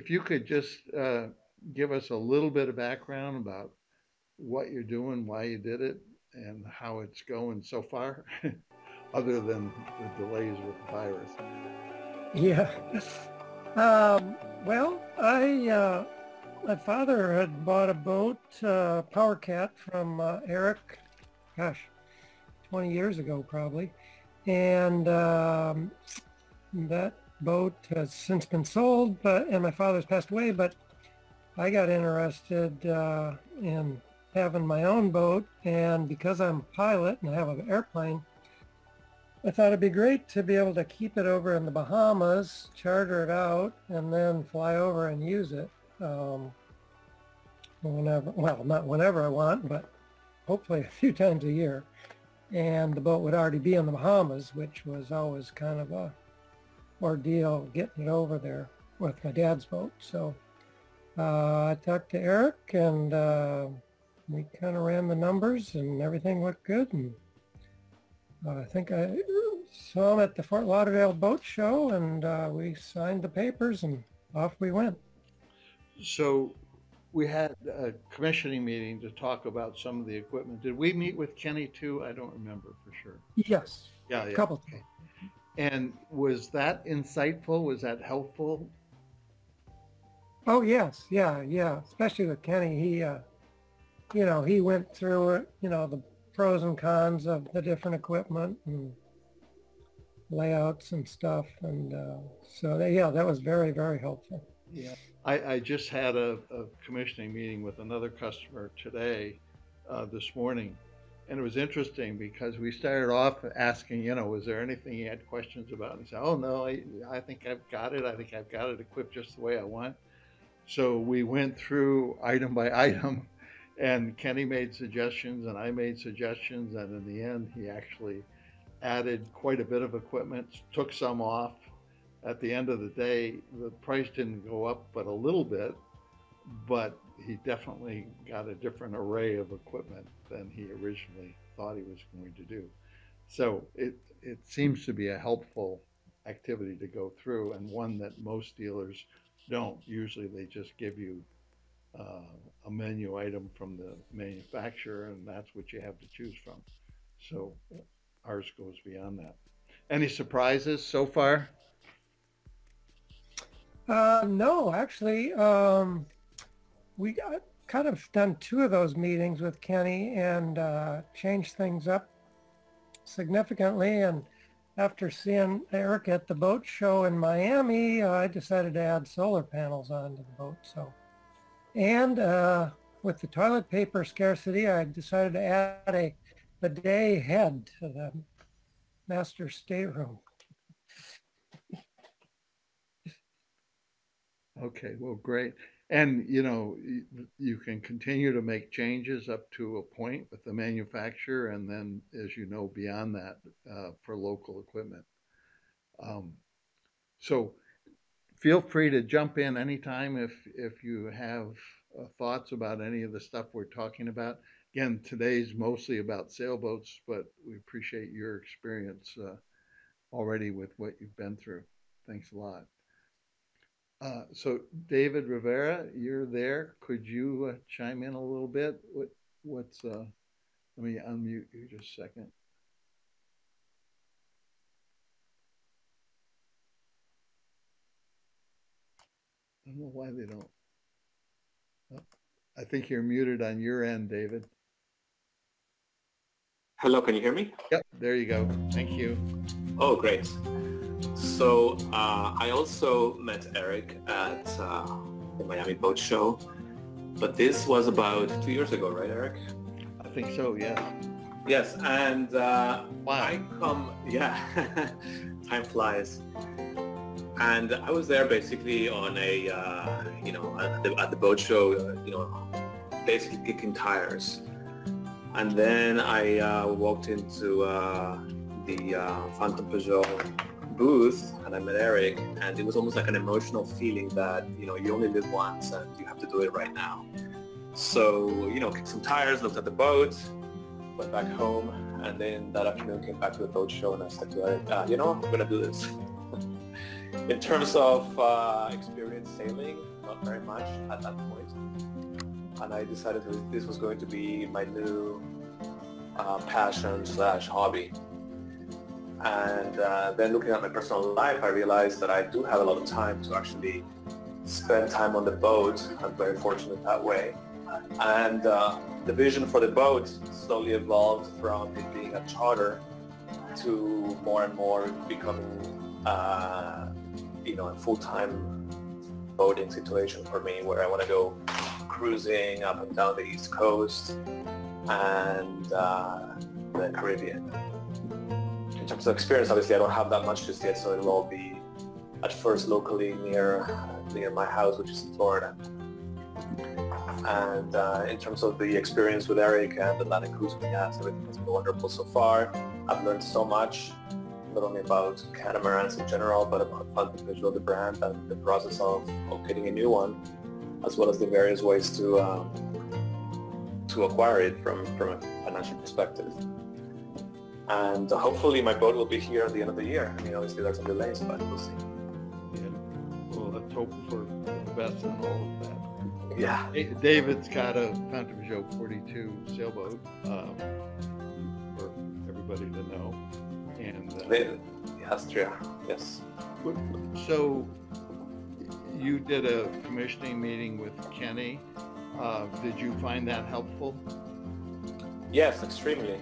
if you could just give us a little bit of background about what you're doing, why you did it, and how it's going so far, other than the delays with the virus. Yeah. Well, my father had bought a boat, Power Cat, from Eric, gosh, 20 years ago probably. And that boat has since been sold, and my father's passed away, but I got interested in having my own boat, and because I'm a pilot and I have an airplane, I thought it'd be great to be able to keep it over in the Bahamas, charter it out, and then fly over and use it whenever, well, not whenever I want, but hopefully a few times a year. And the boat would already be in the Bahamas, which was always kind of a ordeal getting it over there with my dad's boat. So I talked to Eric, and we kind of ran the numbers, and everything looked good. And I think I saw him at the Fort Lauderdale Boat Show, and we signed the papers, and off we went. So we had a commissioning meeting to talk about some of the equipment. Did we meet with Kenny too? I don't remember for sure. Yes. Yeah, a couple times. And was that insightful? Was that helpful? Oh yes, yeah. Especially with Kenny, he went through it, the pros and cons of the different equipment and layouts and stuff, and so that was very, very helpful. Yeah, I just had a commissioning meeting with another customer today, this morning, and it was interesting because we started off asking, was there anything he had questions about? And he said, oh no, I think I've got it. I think I've got it equipped just the way I want. So we went through item by item, and Kenny made suggestions and I made suggestions, and in the end he actually added quite a bit of equipment, took some off. At the end of the day, the price didn't go up but a little bit, but he definitely got a different array of equipment than he originally thought he was going to do. So it seems to be a helpful activity to go through, and one that most dealers don't. Usually they just give you a menu item from the manufacturer, and that's what you have to choose from. So ours goes beyond that. Any surprises so far? No, actually, we got kind of done 2 of those meetings with Kenny, and changed things up significantly. And after seeing Eric at the boat show in Miami, I decided to add solar panels onto the boat. So, and with the toilet paper scarcity, I decided to add a bidet head to the master stateroom. Okay, well, great. And you can continue to make changes up to a point with the manufacturer, and then, as you know, beyond that, for local equipment. So feel free to jump in anytime if you have thoughts about any of the stuff we're talking about. Again, today's mostly about sailboats, but we appreciate your experience already with what you've been through. Thanks a lot. So David Rivera, you're there. Could you chime in a little bit? Let me unmute you just a second. I don't know why they don't. Oh, I think you're muted on your end, David. Hello, can you hear me? Yep, there you go. Thank you. Oh, great. So I also met Eric at the Miami Boat Show, but this was about 2 years ago, right, Eric? I think so, yes. Yes, and wow. Time flies. And I was there basically on a, at the boat show, basically kicking tires. And then I walked into the Phantom Peugeot booth, and I met Eric, and it was almost like an emotional feeling that, you only live once and you have to do it right now. So, kicked some tires, looked at the boat, went back home, and then that afternoon came back to the boat show, and I said to Eric, I'm going to do this. In terms of experience sailing, not very much at that point. And I decided that this was going to be my new passion slash hobby. And then looking at my personal life, I realized that I do have a lot of time to actually spend time on the boat. I'm very fortunate that way. And the vision for the boat slowly evolved from it being a charter to more and more becoming, a full-time boating situation for me, where I want to go cruising up and down the East Coast and the Caribbean. In terms of experience, obviously I don't have that much just yet, so it'll all be at first locally near my house, which is in Florida. And in terms of the experience with Eric and Atlantic Cruise Gas, everything has been wonderful so far. I've learned so much, not only about catamarans in general, but about the visual of the brand and the process of getting a new one, as well as the various ways to acquire it from a financial perspective. And hopefully my boat will be here at the end of the year. I mean, obviously there's some delays, but we'll see. Yeah. Well, let's hope for the best in all of that. Yeah. David's got a Fountain Peugeot 42 sailboat for everybody to know. And Austria, yes. So you did a commissioning meeting with Kenny. Did you find that helpful? Yes, extremely.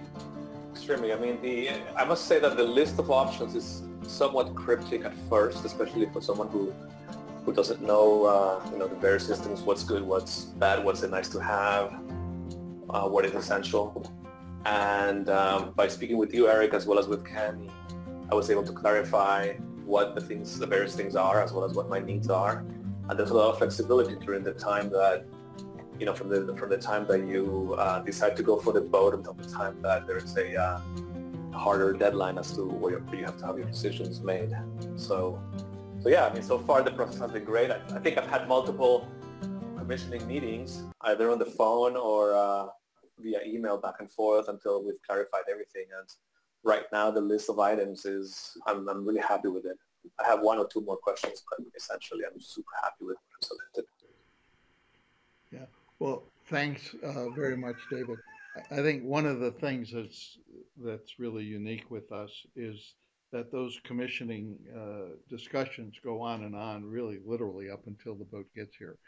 I mean, I must say that the list of options is somewhat cryptic at first, especially for someone who doesn't know, the various systems, what's good, what's bad, what's a nice to have, what is essential. And by speaking with you, Eric, as well as with Kenny, I was able to clarify what the various things are, as well as what my needs are. And there's a lot of flexibility during the time that, from the time that you decide to go for the boat until the time that there is a harder deadline as to where you have to have your decisions made. So yeah, I mean, so far the process has been great. I think I've had multiple commissioning meetings, either on the phone or via email back and forth until we've clarified everything. And right now the list of items I'm really happy with it. I have one or two more questions, but essentially I'm super happy with what I've selected. Yeah. Well, thanks very much, David. I think one of the things that's really unique with us is that those commissioning discussions go on and on, really literally up until the boat gets here.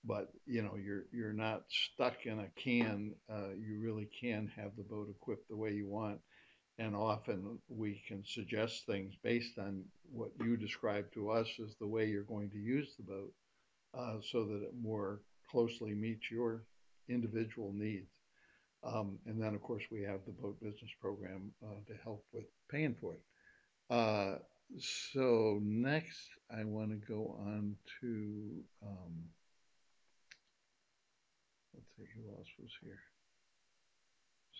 But you're not stuck in a can. You really can have the boat equipped the way you want, and often we can suggest things based on what you describe to us as the way you're going to use the boat, so that it more closely meets your individual needs. And then, of course, we have the boat business program to help with paying for it. So next, I want to go on to, let's see, who else was here?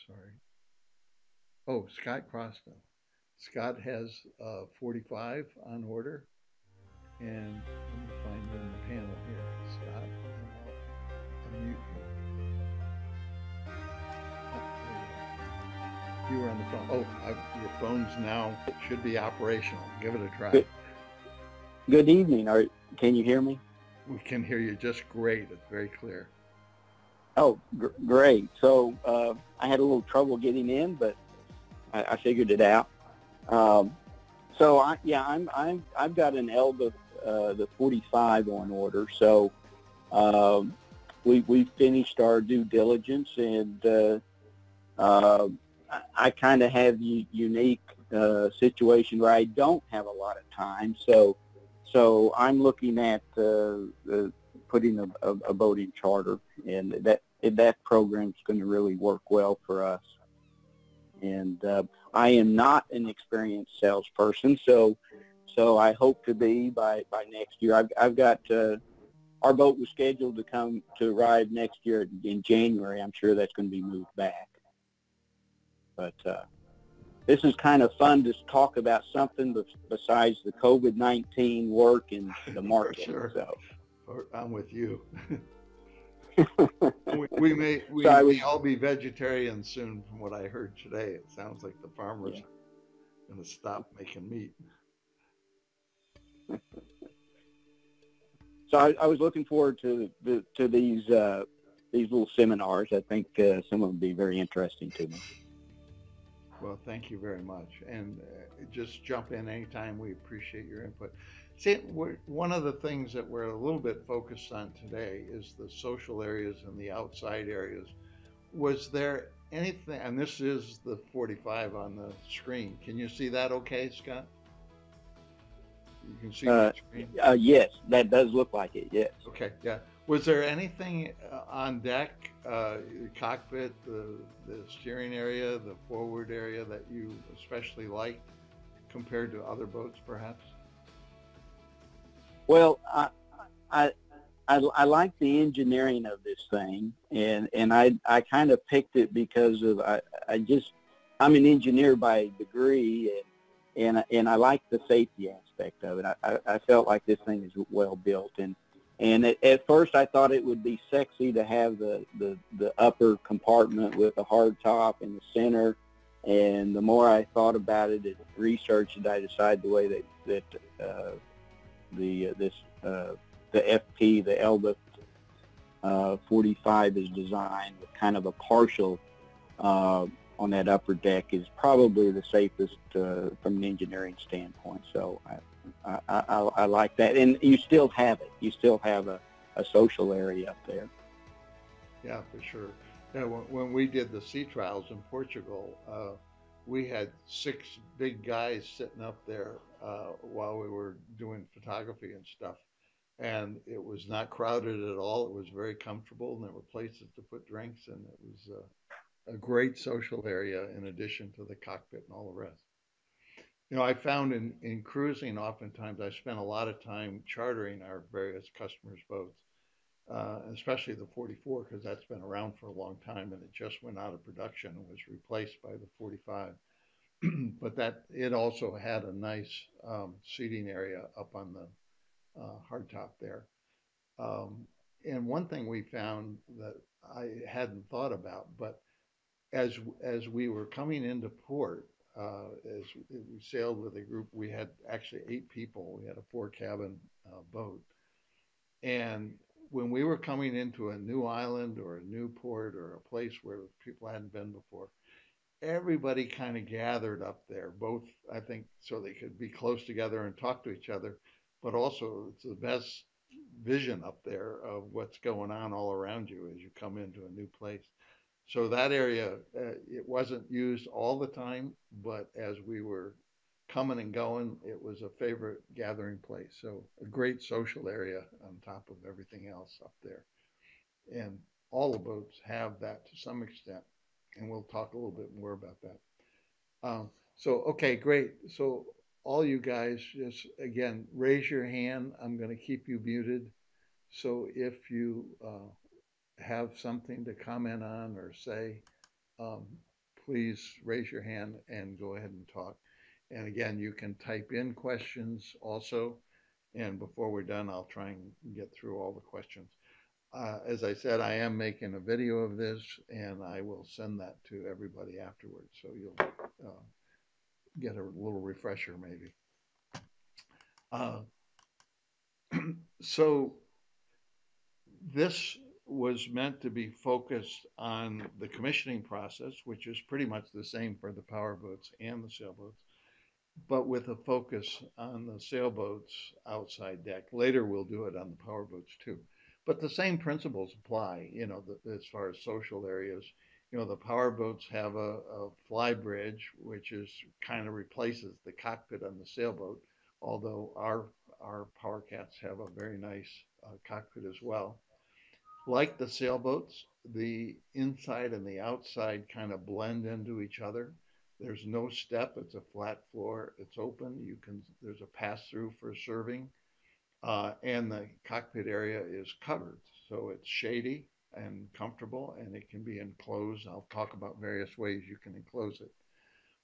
Sorry. Oh, Scott Crossville. Scott has 45 on order. And let me find you in the panel here, Scott. Unmute you. You were on the phone. Oh, your phone's now should be operational. Give it a try. Good evening. Can you hear me? We can hear you just great. It's very clear. Oh, great. So I had a little trouble getting in, but I figured it out. So I've got an Elba, the 45 on order. So we finished our due diligence, and I kind of have the unique situation where I don't have a lot of time. So I'm looking at putting a boat in charter, and that program's going to really work well for us. And I am not an experienced salesperson, so I hope to be by next year. I've got our boat was scheduled to arrive next year in January. I'm sure that's going to be moved back. But this is kind of fun to talk about something besides the COVID-19 work and the market. Sure. So I'm with you. we may all be vegetarians soon, from what I heard today. It sounds like the farmers are going to stop making meat. So I was looking forward to these little seminars. I think some of them would be very interesting to me. Well, thank you very much. And just jump in anytime. We appreciate your input. See, one of the things that we're a little bit focused on today is the social areas and the outside areas. Was there anything, and this is the 45 on the screen. Can you see that okay, Scott? You can see my screen? Yes, that does look like it, yes. Okay, yeah. Was there anything on deck, the cockpit, the steering area, the forward area that you especially liked compared to other boats, perhaps? Well, I like the engineering of this thing, and I kind of picked it because of I'm an engineer by degree, and I like the safety aspect of it. I felt like this thing is well built, and at first I thought it would be sexy to have the upper compartment with the hard top in the center, and the more I thought about it and researched it, I decided the way that the FP, the Elba 45 is designed with kind of a partial on that upper deck is probably the safest from an engineering standpoint. So I like that. And you still have it. You still have a social area up there. Yeah, for sure. Yeah, when we did the sea trials in Portugal, we had 6 big guys sitting up there while we were doing photography and stuff. And it was not crowded at all. It was very comfortable, and there were places to put drinks, and it was a great social area in addition to the cockpit and all the rest. I found in cruising, oftentimes I spent a lot of time chartering our various customers' boats, especially the 44, because that's been around for a long time, and it just went out of production and was replaced by the 45. But that it also had a nice seating area up on the hardtop there. And one thing we found that I hadn't thought about, but as we were coming into port, as we sailed with a group, we had actually 8 people. We had a 4-cabin boat, and when we were coming into a new island or a new port or a place where people hadn't been before, everybody kind of gathered up there, both, I think, so they could be close together and talk to each other, but also it's the best vision up there of what's going on all around you as you come into a new place. So that area, it wasn't used all the time, but as we were coming and going, it was a favorite gathering place. So a great social area on top of everything else up there. And all the boats have that to some extent. And we'll talk a little bit more about that. Okay, great. So all you guys, just again, raise your hand. I'm going to keep you muted. So if you have something to comment on or say, um, please raise your hand and go ahead and talk. And again, you can type in questions also. And before we're done, I'll try and get through all the questions. As I said, I am making a video of this, and I will send that to everybody afterwards. So you'll get a little refresher maybe. So this was meant to be focused on the commissioning process, which is pretty much the same for the powerboats and the sailboats, but with a focus on the sailboats outside deck. Later, we'll do it on the powerboats too. But the same principles apply, as far as social areas. The powerboats have a fly bridge, which is kind of replaces the cockpit on the sailboat, although our power cats have a very nice cockpit as well. Like the sailboats, the inside and the outside kind of blend into each other. There's no step. It's a flat floor. It's open. There's a pass through for serving, and the cockpit area is covered, so it's shady and comfortable, and it can be enclosed. I'll talk about various ways you can enclose it,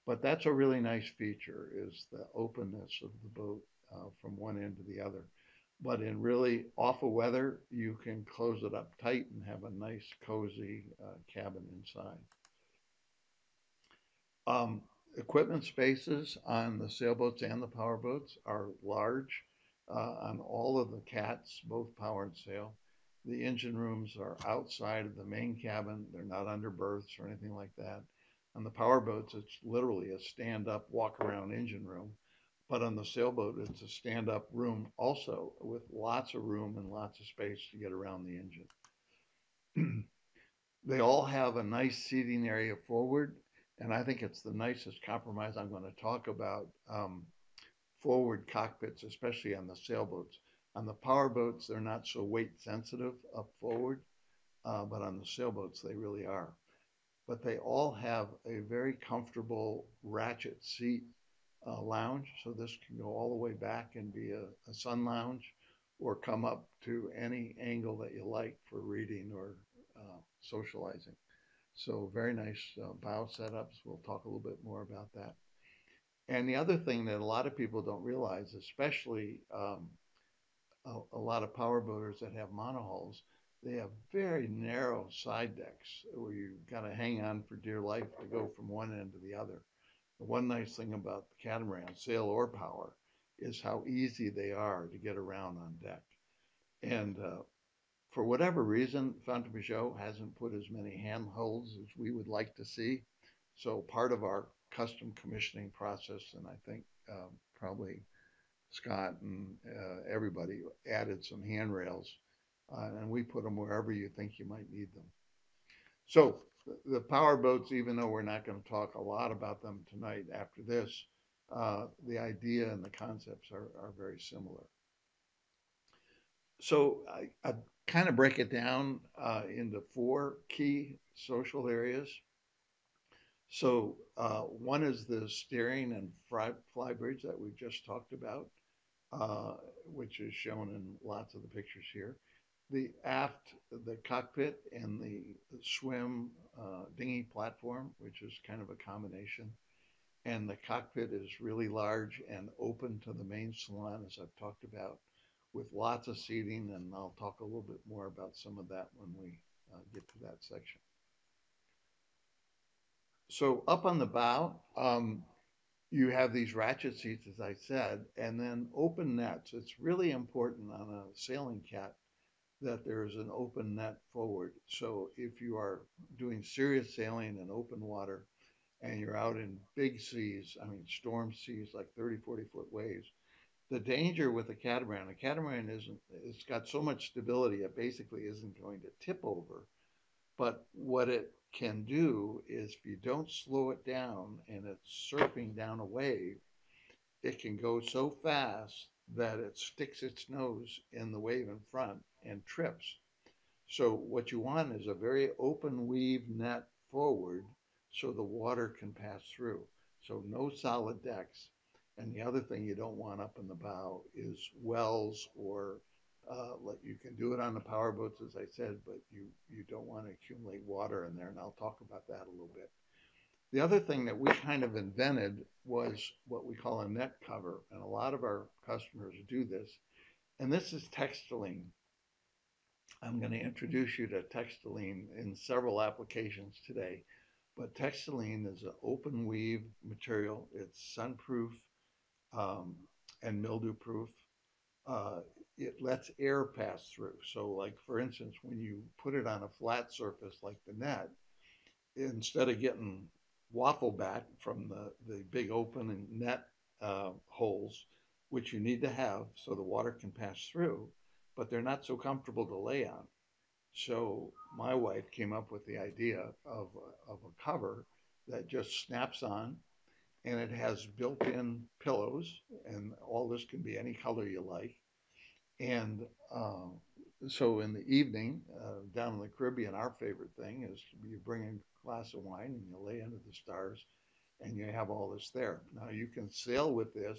but that's a really nice feature: is the openness of the boat from one end to the other. But in really awful weather, you can close it up tight and have a nice, cozy cabin inside. Equipment spaces on the sailboats and the powerboats are large. on all of the cats, both power and sail. The engine rooms are outside of the main cabin. They're not under berths or anything like that. On the power boats, it's literally a stand-up, walk-around engine room. But on the sailboat, it's a stand-up room also with lots of room and lots of space to get around the engine. They all have a nice seating area forward, and I think it's the nicest compromise. I'm going to talk about forward cockpits, especially on the sailboats. On the power boats, they're not so weight sensitive up forward, but on the sailboats, they really are. But they all have a very comfortable ratchet seat lounge. So this can go all the way back and be a sun lounge or come up to any angle that you like for reading or socializing. So very nice bow setups. We'll talk a little bit more about that. And the other thing that a lot of people don't realize, especially a lot of power boaters that have monohulls, they have very narrow side decks where you got to hang on for dear life to go from one end to the other. The one nice thing about the catamaran, sail or power, is how easy they are to get around on deck. And for whatever reason, Fountain hasn't put as many handholds as we would like to see. So part of our custom commissioning process, and I think probably Scott and everybody added some handrails, and we put them wherever you think you might need them. So the power boats, even though we're not going to talk a lot about them tonight after this, the idea and the concepts are very similar. So I kind of break it down into four key social areas. So one is the steering and fly bridge that we just talked about, which is shown in lots of the pictures here. The aft, the cockpit, and the swim dinghy platform, which is kind of a combination. And the cockpit is really large and open to the main salon, as I've talked about, with lots of seating. And I'll talk a little bit more about some of that when we get to that section. So up on the bow, you have these ratchet seats, as I said, and then open nets. It's really important on a sailing cat that there is an open net forward. So if you are doing serious sailing in open water and you're out in big seas, I mean storm seas like 30, 40-foot waves, the danger with a catamaran isn't, it's got so much stability it basically isn't going to tip over. But what it can do is if you don't slow it down and it's surfing down a wave, it can go so fast that it sticks its nose in the wave in front and trips. So what you want is a very open weave net forward so the water can pass through. So no solid decks. And the other thing you don't want up in the bow is wells or like you can do it on the power boats, as I said, but you don't want to accumulate water in there. And I'll talk about that a little bit. The other thing that we kind of invented was what we call a net cover. And a lot of our customers do this. And this is textiline. I'm going to introduce you to textiline in several applications today. But textiline is an open weave material. It's sunproof and mildew proof. Uh, it lets air pass through. So like for instance, when you put it on a flat surface like the net, instead of getting waffle back from the big open net holes, which you need to have so the water can pass through, but they're not so comfortable to lay on. So my wife came up with the idea of a cover that just snaps on and it has built-in pillows and all this can be any color you like. And so in the evening, down in the Caribbean, our favorite thing is you bring a glass of wine and you lay under the stars and you have all this there. Now you can sail with this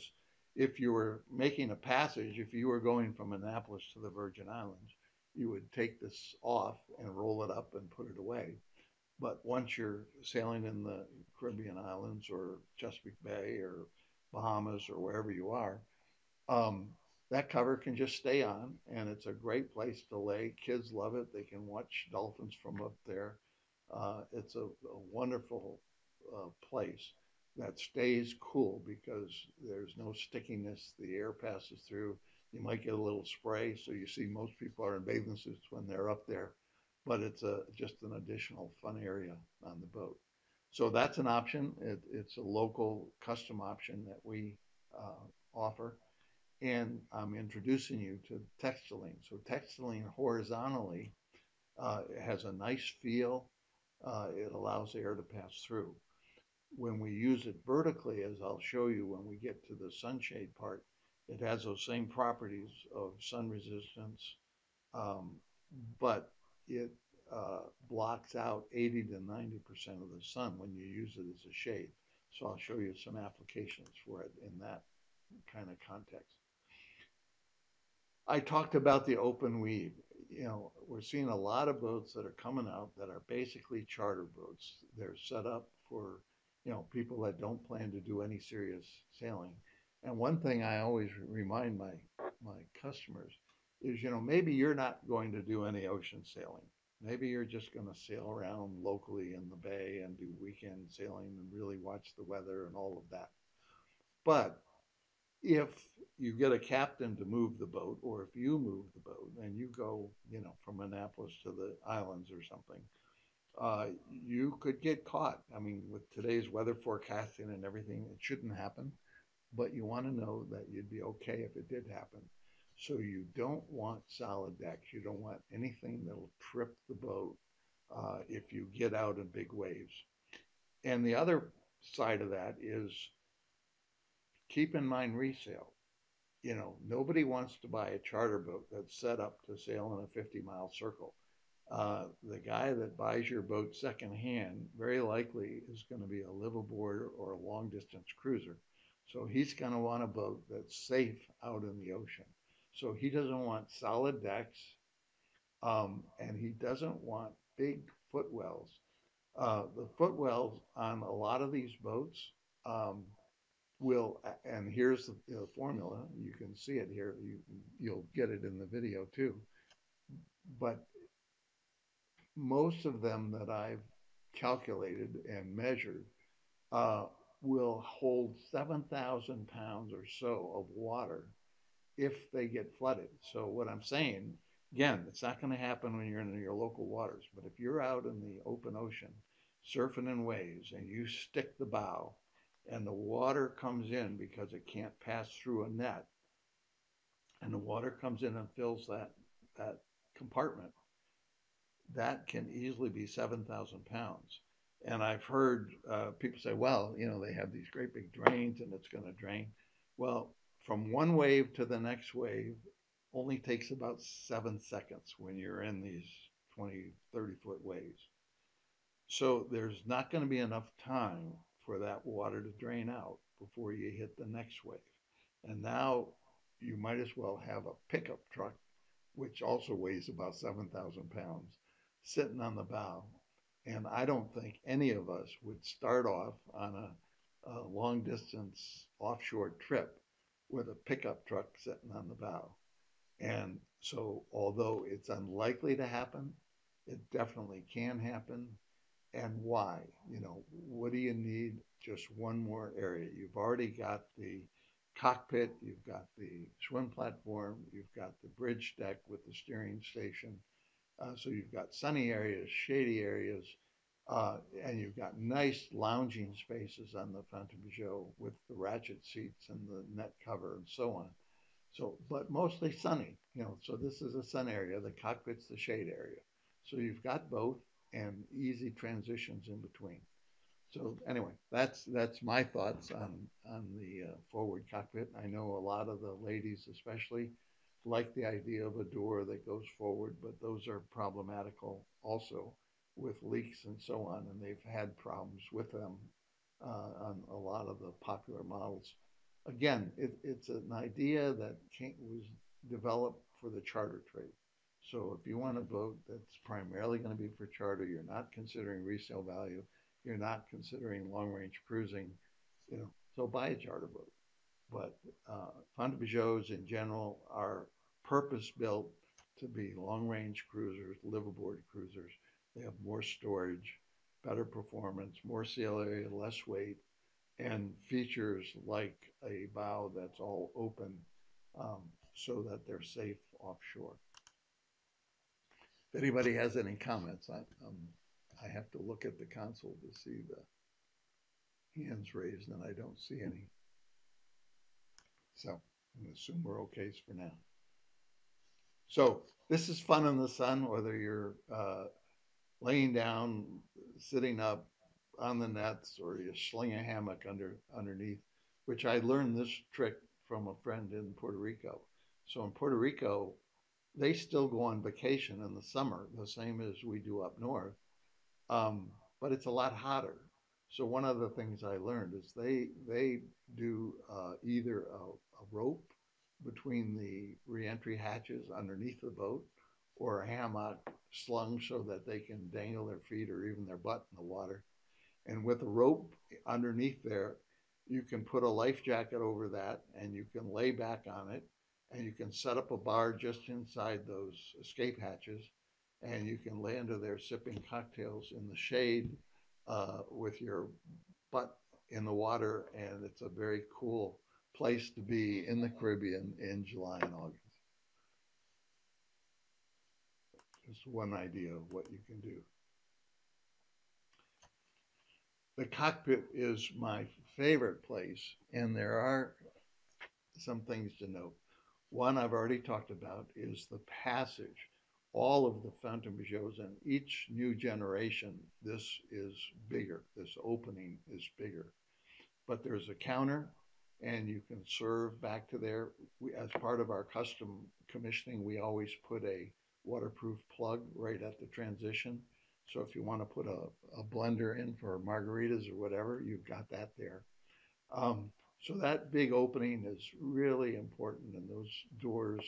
if you were making a passage, if you were going from Annapolis to the Virgin Islands, you would take this off and roll it up and put it away. But once you're sailing in the Caribbean islands or Chesapeake Bay or Bahamas or wherever you are, um, that cover can just stay on, and it's a great place to lay. Kids love it. They can watch dolphins from up there. It's a wonderful place that stays cool because there's no stickiness. The air passes through. You might get a little spray, so you see most people are in bathing suits when they're up there, but it's just an additional fun area on the boat. So that's an option. It's a local custom option that we offer. And I'm introducing you to textiling. So textiling horizontally has a nice feel. It allows air to pass through. When we use it vertically, as I'll show you when we get to the sunshade part, it has those same properties of sun resistance, um, but it blocks out 80 to 90% of the sun when you use it as a shade. So I'll show you some applications for it in that kind of context. I talked about the open weave. You know, we're seeing a lot of boats that are coming out that are basically charter boats. They're set up for, you know, people that don't plan to do any serious sailing. And one thing I always remind my customers is, you know, maybe you're not going to do any ocean sailing. Maybe you're just going to sail around locally in the bay and do weekend sailing and really watch the weather and all of that. But if you get a captain to move the boat, or if you move the boat and you go, you know, from Annapolis to the islands or something, you could get caught. I mean, with today's weather forecasting and everything, it shouldn't happen, but you want to know that you'd be okay if it did happen. So you don't want solid decks. You don't want anything that'll trip the boat if you get out in big waves. And the other side of that is keep in mind resale. You know, nobody wants to buy a charter boat that's set up to sail in a 50-mile circle. The guy that buys your boat secondhand very likely is going to be a liveaboard or a long distance cruiser. So he's going to want a boat that's safe out in the ocean. So he doesn't want solid decks, and he doesn't want big footwells. The footwells on a lot of these boats um, will, and here's the formula. You can see it here. You'll get it in the video too. But most of them that I've calculated and measured uh, will hold 7,000 pounds or so of water if they get flooded. So what I'm saying, again, it's not going to happen when you're in your local waters, but if you're out in the open ocean surfing in waves and you stick the bow and the water comes in because it can't pass through a net, and the water comes in and fills that compartment, that can easily be 7,000 pounds. And I've heard people say, well, you know, they have these great big drains and it's going to drain. Well, from one wave to the next wave only takes about 7 seconds when you're in these 20, 30-foot waves. So there's not going to be enough time for that water to drain out before you hit the next wave. And now you might as well have a pickup truck, which also weighs about 7,000 pounds, sitting on the bow. And I don't think any of us would start off on a long distance offshore trip with a pickup truck sitting on the bow. And so, although it's unlikely to happen, it definitely can happen. And why? You know, what do you need? Just one more area. You've already got the cockpit, you've got the swim platform, you've got the bridge deck with the steering station. So you've got sunny areas, shady areas, and you've got nice lounging spaces on the Fontainebleau with the ratchet seats and the net cover and so on. So, but mostly sunny, you know, so this is a sun area, the cockpit's the shade area. So you've got both and easy transitions in between. So anyway, that's my thoughts on the forward cockpit. I know a lot of the ladies, especially, like the idea of a door that goes forward, but those are problematical also with leaks and so on, and they've had problems with them on a lot of the popular models. Again, it's an idea that was developed for the charter trade. So if you want a boat that's primarily going to be for charter, you're not considering resale value, you're not considering long range cruising, you know, so buy a charter boat. But Fontainebleaus in general are purpose built to be long range cruisers, liveaboard cruisers. They have more storage, better performance, more sail area, less weight, and features like a bow that's all open. Um, so that they're safe offshore. If anybody has any comments, I have to look at the console to see the hands raised, and I don't see any. So I'm going to assume we're okay for now. So this is fun in the sun, whether you're laying down, sitting up on the nets, or you sling a hammock underneath, which I learned this trick from a friend in Puerto Rico. So in Puerto Rico, they still go on vacation in the summer, the same as we do up north, but it's a lot hotter. So one of the things I learned is they do either a rope between the reentry hatches underneath the boat, or a hammock slung so that they can dangle their feet or even their butt in the water. And with a rope underneath there, you can put a life jacket over that, and you can lay back on it, and you can set up a bar just inside those escape hatches, and you can lay under there sipping cocktails in the shade with your butt in the water, and it's a very cool place to be in the Caribbean in July and August. Just one idea of what you can do. The cockpit is my favorite place, and there are some things to note. One I've already talked about is the passage. All of the Fountaine Pajots and each new generation, this is bigger. This opening is bigger. But there's a counter, and you can serve back to there. As part of our custom commissioning, we always put a waterproof plug right at the transition. So if you want to put a blender in for margaritas or whatever, you've got that there. So that big opening is really important, and those doors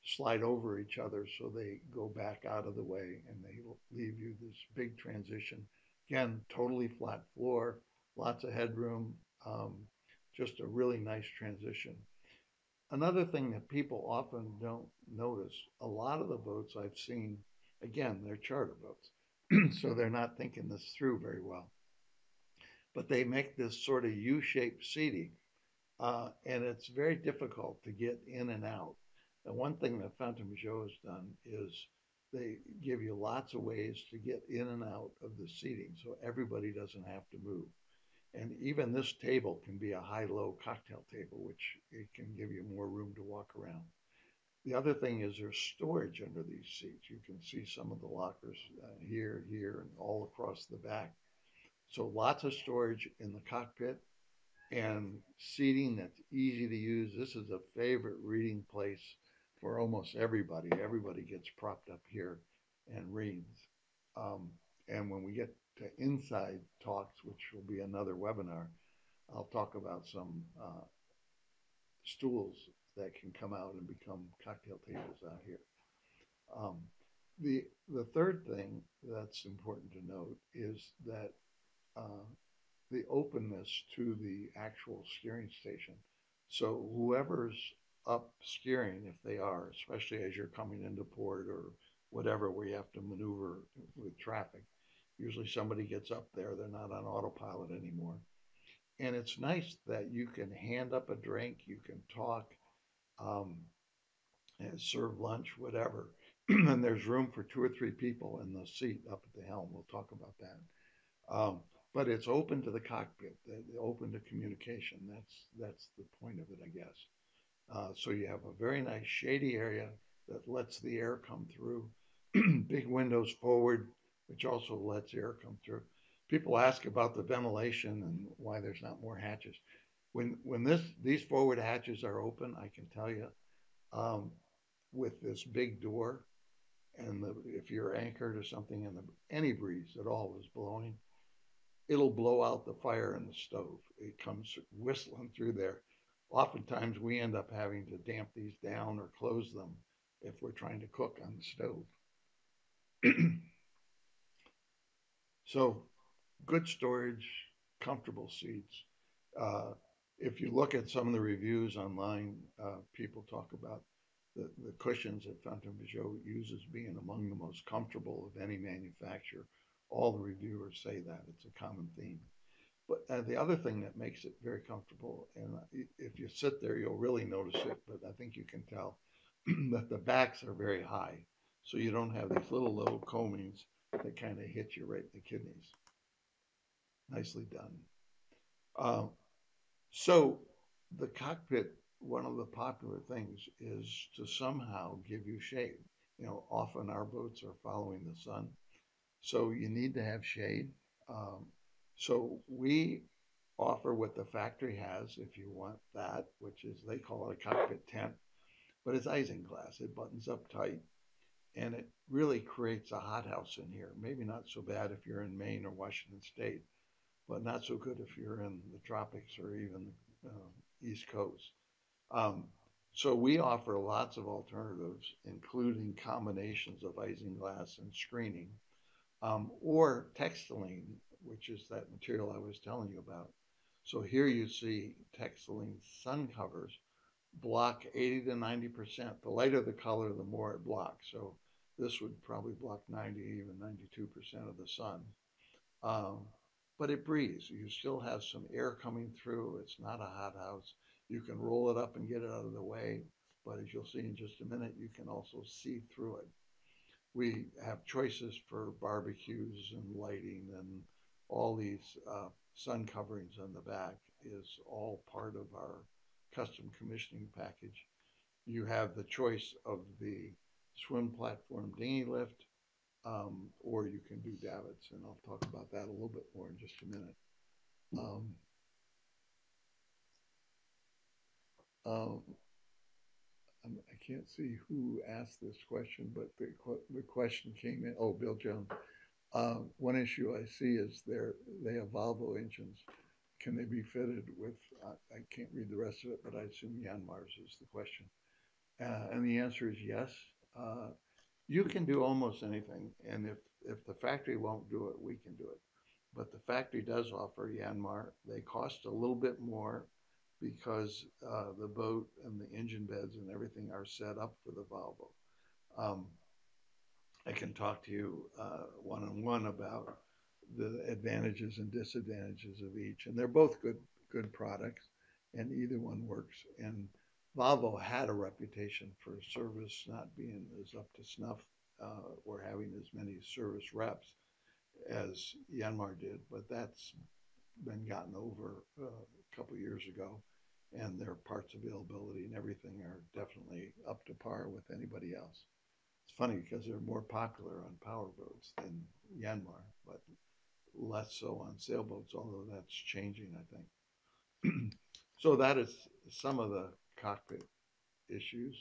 slide over each other so they go back out of the way, and they leave you this big transition. Again, totally flat floor, lots of headroom, just a really nice transition. Another thing that people often don't notice, a lot of the boats I've seen, again, they're charter boats, so they're not thinking this through very well. But they make this sort of U-shaped seating, and it's very difficult to get in and out. And one thing that Fountaine Pajot has done is they give you lots of ways to get in and out of the seating, so everybody doesn't have to move. And even this table can be a high-low cocktail table, which it can give you more room to walk around. The other thing is there's storage under these seats. You can see some of the lockers here, and all across the back. So lots of storage in the cockpit and seating that's easy to use. This is a favorite reading place for almost everybody. Everybody gets propped up here and reads. And when we get to inside talks, which will be another webinar, I'll talk about some stools that can come out and become cocktail tables out here. Um, the third thing that's important to note is that the openness to the actual steering station. So whoever's up steering, if they are, especially as you're coming into port or whatever, where you have to maneuver with traffic, usually somebody gets up there, they're not on autopilot anymore. And it's nice that you can hand up a drink, you can talk, um, and serve lunch, whatever. And there's room for 2 or 3 people in the seat up at the helm. We'll talk about that. But it's open to the cockpit, open to communication. That's the point of it, I guess. So you have a very nice shady area that lets the air come through. Big windows forward, which also lets air come through. People ask about the ventilation and why there's not more hatches. When these forward hatches are open, I can tell you, with this big door, and if you're anchored or something, and any breeze at all is blowing, it'll blow out the fire in the stove. It comes whistling through there. Oftentimes we end up having to damp these down or close them if we're trying to cook on the stove. So good storage, comfortable seats. If you look at some of the reviews online, people talk about the cushions that Fountaine Pajot uses being among the most comfortable of any manufacturer. All the reviewers say that. It's a common theme. But the other thing that makes it very comfortable, and if you sit there, you'll really notice it, but I think you can tell, that the backs are very high. So you don't have these little combings that kind of hit you right in the kidneys. Nicely done. Uh, so the cockpit, one of the popular things is to somehow give you shade. You know, often our boats are following the sun, so you need to have shade. Um, so we offer what the factory has if you want that, which is they call it a cockpit tent, but it's isinglass. It buttons up tight and it really creates a hothouse in here. Maybe not so bad if you're in Maine or Washington State, but not so good if you're in the tropics or even the East Coast. Um, so we offer lots of alternatives, including combinations of isinglass and screening, or textiline, which is that material I was telling you about. So here you see textiline sun covers block 80 to 90%. The lighter the color, the more it blocks. So this would probably block 90, even 92% of the sun. Um, but it breathes. You still have some air coming through. It's not a hothouse. You can roll it up and get it out of the way. But as you'll see in just a minute, you can also see through it. We have choices for barbecues and lighting and all these sun coverings on the back is all part of our custom commissioning package. You have the choice of the swim platform dinghy lift, or you can do davits, and I'll talk about that a little bit more in just a minute. Um, um, I can't see who asked this question, but the question came in. Oh, Bill Jones. One issue I see is they have Volvo engines. Can they be fitted with? I can't read the rest of it, but I assume Yanmar's is the question. And the answer is yes. Uh, you can do almost anything, and if the factory won't do it, we can do it. But the factory does offer Yanmar. They cost a little bit more because the boat and the engine beds and everything are set up for the Volvo. Um, I can talk to you one on one about the advantages and disadvantages of each, and they're both good products, and either one works. And Volvo had a reputation for service not being as up to snuff or having as many service reps as Yanmar did, but that's been gotten over a couple years ago, and their parts availability and everything are definitely up to par with anybody else. It's funny because they're more popular on power boats than Yanmar, but less so on sailboats, although that's changing, I think. So that is some of the cockpit issues.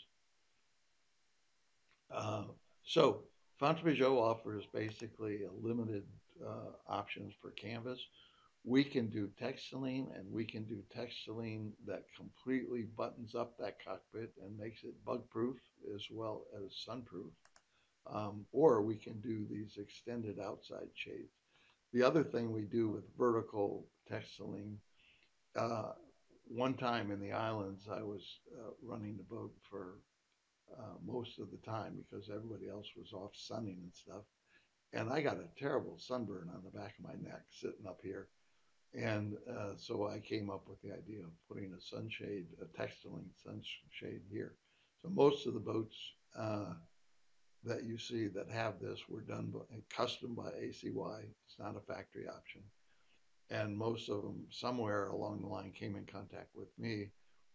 Uh, so Fontpeugeot offers basically a limited options for canvas. We can do textiline, and we can do textiline that completely buttons up that cockpit and makes it bug proof as well as sunproof. Or we can do these extended outside shades. The other thing we do with vertical textiling, uh, one time in the islands, I was running the boat for most of the time because everybody else was off sunning and stuff. And I got a terrible sunburn on the back of my neck sitting up here. And so I came up with the idea of putting a sunshade, a textiling sunshade here. So most of the boats that you see that have this were done by, custom by ACY. It's not a factory option. And most of them somewhere along the line came in contact with me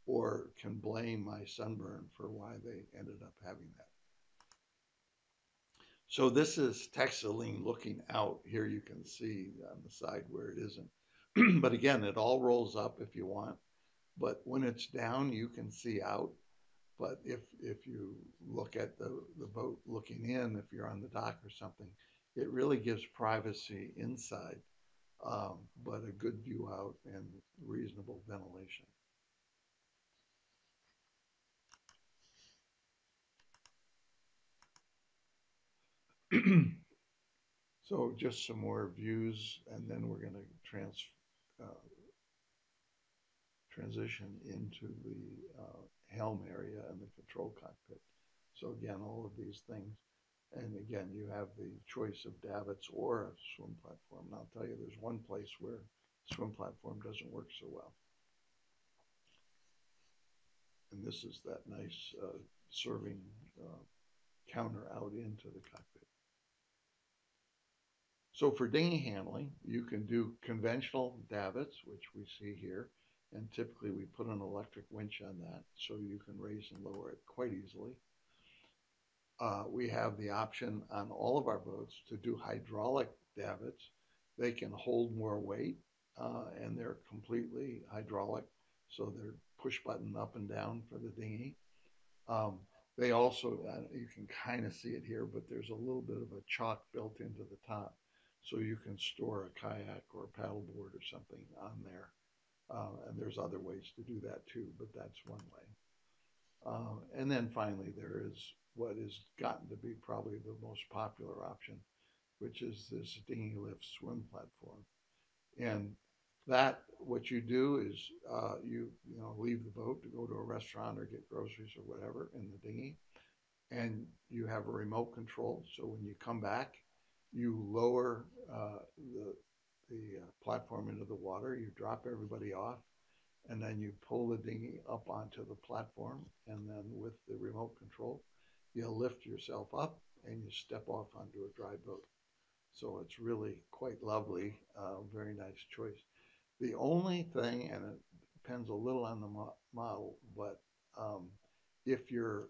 or can blame my sunburn for why they ended up having that. So this is textiline looking out. Here you can see on the side where it isn't. But again, it all rolls up if you want. But when it's down, you can see out. But if you look at the boat looking in, if you're on the dock or something, it really gives privacy inside, but a good view out and reasonable ventilation. So just some more views, and then we're going to uh, transition into the helm area and the control cockpit. So again, all of these things. And again, you have the choice of davits or a swim platform. And I'll tell you, there's one place where swim platform doesn't work so well. And this is that nice serving counter out into the cockpit. So for dinghy handling, you can do conventional davits, which we see here, and typically we put an electric winch on that so you can raise and lower it quite easily. We have the option on all of our boats to do hydraulic davits. They can hold more weight and they're completely hydraulic, so they're push button up and down for the dinghy. Um, they also, you can kind of see it here, but there's a little bit of a chock built into the top, so you can store a kayak or a paddleboard or something on there. And there's other ways to do that too, but that's one way. And then finally, there is what has gotten to be probably the most popular option, which is this dinghy lift swim platform. And that, what you do is you leave the boat to go to a restaurant or get groceries or whatever in the dinghy, and you have a remote control. So when you come back, you lower the platform into the water, you drop everybody off, and then you pull the dinghy up onto the platform, and then with the remote control, you lift yourself up and you step off onto a dry boat. So it's really quite lovely, very nice choice. The only thing, and it depends a little on the model, but if you're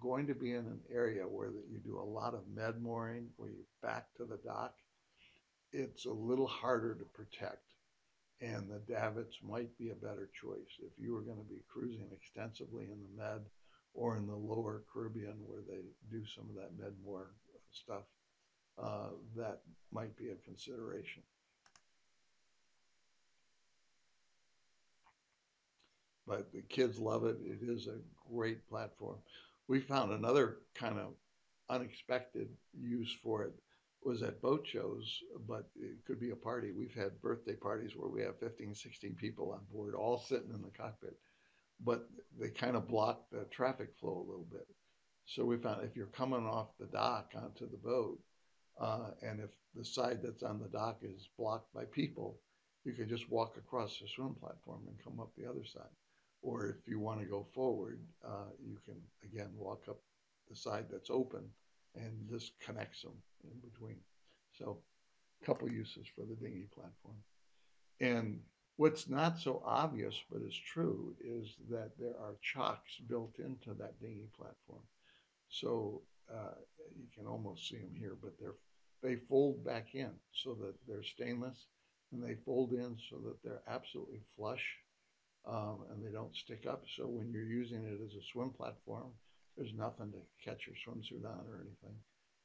going to be in an area where that you do a lot of med mooring, where you back to the dock, it's a little harder to protect, and the davits might be a better choice. If you were going to be cruising extensively in the Med or in the lower Caribbean where they do some of that Medmore stuff, that might be a consideration. But the kids love it. It is a great platform. We found another kind of unexpected use for it was at boat shows, but it could be a party. We've had birthday parties where we have 15, 16 people on board, all sitting in the cockpit, but they kind of block the traffic flow a little bit. So we found if you're coming off the dock onto the boat, and if the side that's on the dock is blocked by people, you can just walk across the swim platform and come up the other side. Or if you want to go forward, you can again walk up the side that's open and this connects them in between. So a couple uses for the dinghy platform. And what's not so obvious, but is true, is that there are chocks built into that dinghy platform. So you can almost see them here, but they fold back in so that they're stainless, and they fold in so that they're absolutely flush, and they don't stick up. So when you're using it as a swim platform, there's nothing to catch your swimsuit on or anything.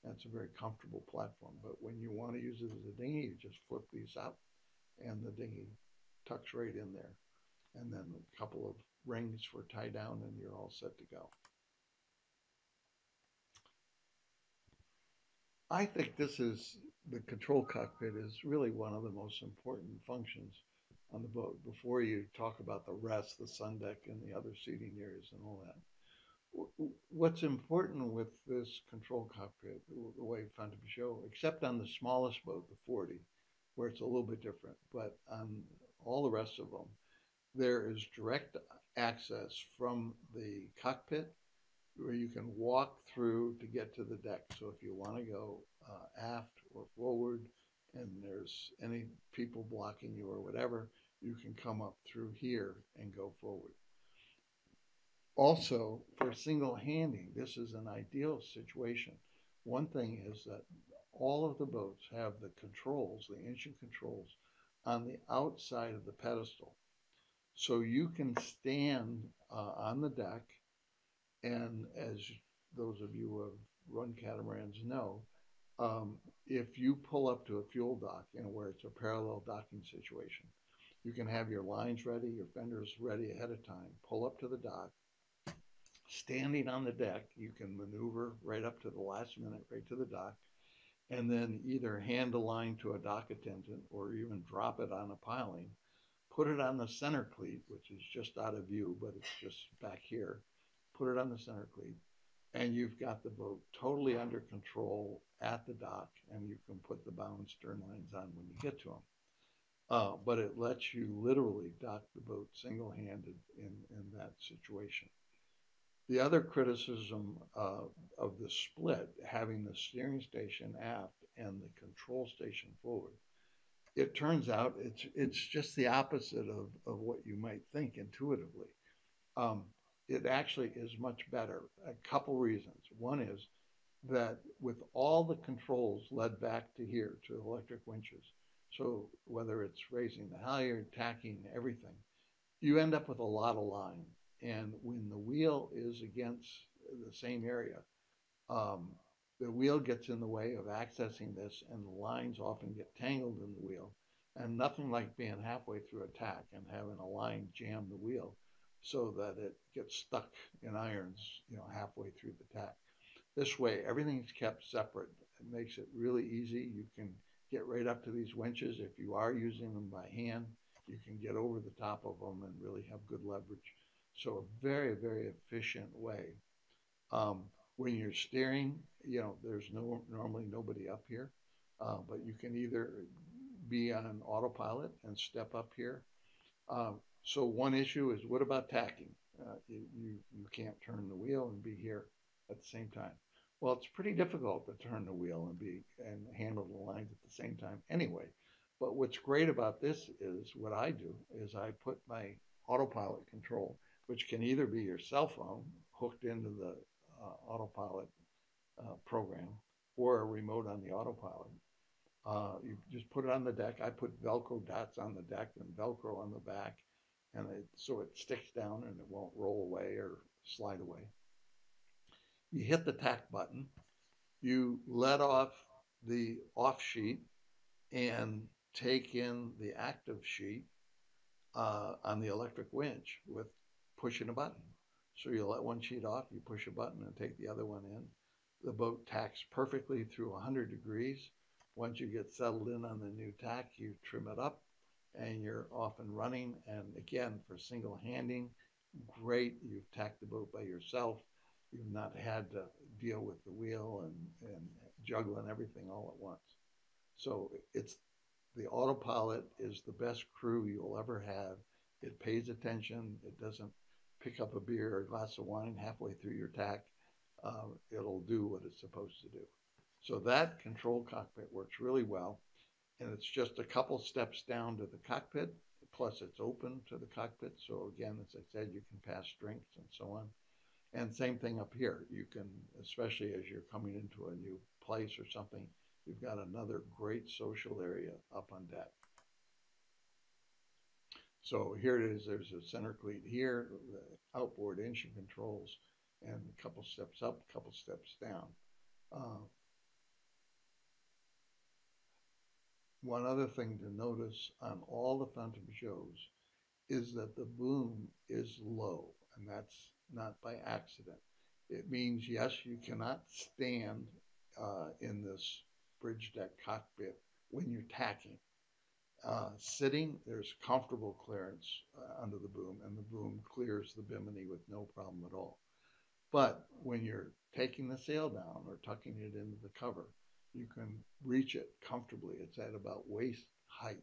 That's a very comfortable platform. But when you want to use it as a dinghy, you just flip these out, and the dinghy tucks right in there. And then a couple of rings for tie down, and you're all set to go. I think this is the control cockpit is really one of the most important functions on the boat before you talk about the rest, the sun deck, and the other seating areas and all that. What's important with this control cockpit, the way found to be shown, except on the smallest boat, the 40, where it's a little bit different, but on all the rest of them, there is direct access from the cockpit where you can walk through to get to the deck. So if you want to go aft or forward and there's any people blocking you or whatever, you can come up through here and go forward. Also, for single handing, this is an ideal situation. One thing is that all of the boats have the controls, the engine controls, on the outside of the pedestal. So you can stand on the deck, and as those of you who have run catamarans know, if you pull up to a fuel dock, where it's a parallel docking situation, you can have your lines ready, your fenders ready ahead of time, pull up to the dock. Standing on the deck, you can maneuver right up to the last minute, right to the dock, and then either hand a line to a dock attendant or even drop it on a piling, put it on the center cleat, which is just out of view, but it's just back here, put it on the center cleat, and you've got the boat totally under control at the dock, and you can put the bow and stern lines on when you get to them. But it lets you literally dock the boat single-handed in that situation. The other criticism of the split, having the steering station aft and the control station forward, it turns out it's just the opposite of what you might think intuitively. Um, it actually is much better. A couple reasons. One is that with all the controls led back to here to electric winches, so whether it's raising the halyard, tacking, everything, you end up with a lot of line. And when the wheel is against the same area, um, the wheel gets in the way of accessing this, and the lines often get tangled in the wheel. And nothing like being halfway through a tack and having a line jam the wheel so that it gets stuck in irons, halfway through the tack. This way, everything's kept separate. It makes it really easy. You can get right up to these winches. If you are using them by hand, you can get over the top of them and really have good leverage. So a very, very efficient way. Um, when you're steering, there's normally nobody up here, but you can either be on autopilot and step up here. So one issue is, what about tacking? You can't turn the wheel and be here at the same time. Well, it's pretty difficult to turn the wheel and handle the lines at the same time anyway. But what's great about this is what I do is I put my autopilot control, which can either be your cell phone hooked into the autopilot program or a remote on the autopilot. You just put it on the deck. I put Velcro dots on the deck and Velcro on the back, and so it sticks down and it won't roll away or slide away. You hit the tack button. You let off the off sheet and take in the active sheet on the electric winch with pushing a button. So you let one sheet off, you push a button and take the other one in. The boat tacks perfectly through 100 degrees. Once you get settled in on the new tack, you trim it up and you're off and running. And again, for single handing, great. You've tacked the boat by yourself. You've not had to deal with the wheel and juggling everything all at once. So the autopilot is the best crew you'll ever have. It pays attention. It doesn't pick up a beer or a glass of wine halfway through your tack. It'll do what it's supposed to do. So that control cockpit works really well. And it's just a couple steps down to the cockpit. Plus, it's open to the cockpit. So again, as I said, you can pass drinks and so on. And same thing up here. You can, especially as you're coming into a new place or something, you've got another great social area up on deck. So here it is. There's a center cleat here, the outboard engine controls, and a couple steps up, a couple steps down. One other thing to notice on all the Phantom shows is that the boom is low, and that's not by accident. It means, yes, you cannot stand in this bridge deck cockpit when you're tacking. Sitting, there's comfortable clearance under the boom, and the boom clears the bimini with no problem at all. But when you're taking the sail down or tucking it into the cover, you can reach it comfortably. It's at about waist height,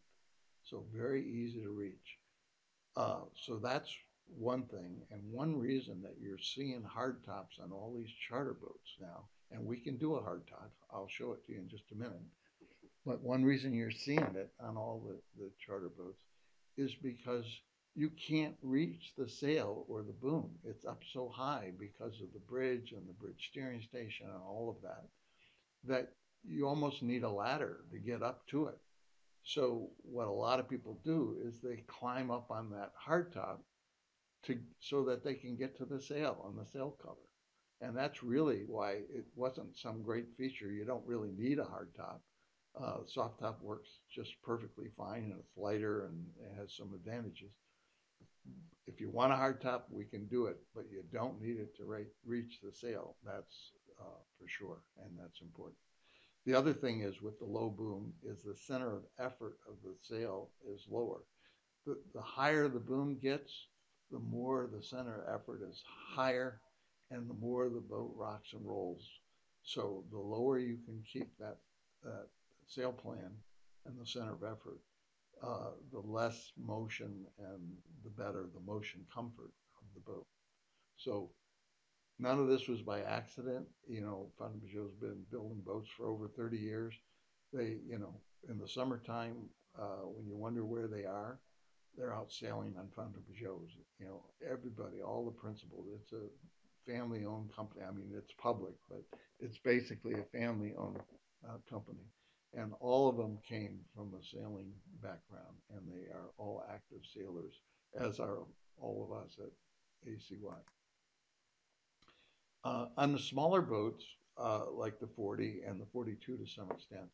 so very easy to reach. So that's one thing, and one reason that you're seeing hardtops on all these charter boats now, and we can do a hardtop. I'll show it to you in just a minute. But one reason you're seeing it on all the charter boats is because you can't reach the sail or the boom. It's up so high because of the bridge and the bridge steering station and all of that, that you almost need a ladder to get up to it. So what a lot of people do is they climb up on that hardtop so that they can get to the sail on the sail cover. And that's really why it wasn't some great feature. You don't really need a hardtop. Soft top works just perfectly fine, and it's lighter and it has some advantages. If you want a hardtop, we can do it, but you don't need it to reach the sail. That's for sure, and that's important. The other thing is with the low boom is the center of effort of the sail is lower. The higher the boom gets, the more the center of effort is higher and the more the boat rocks and rolls. So the lower you can keep that sail plan and the center of effort, the less motion and the better the motion comfort of the boat. So None of this was by accident. You know, Fountain Peugeot's been building boats for over 30 years. They, you know, in the summertime, when you wonder where they are, they're out sailing on Fountain Peugeot's. You know, everybody, all the principals. It's a family-owned company. I mean, it's public, but it's basically a family-owned company. And all of them came from a sailing background, and they are all active sailors, as are all of us at ACY. On the smaller boats, like the 40 and the 42 to some extent,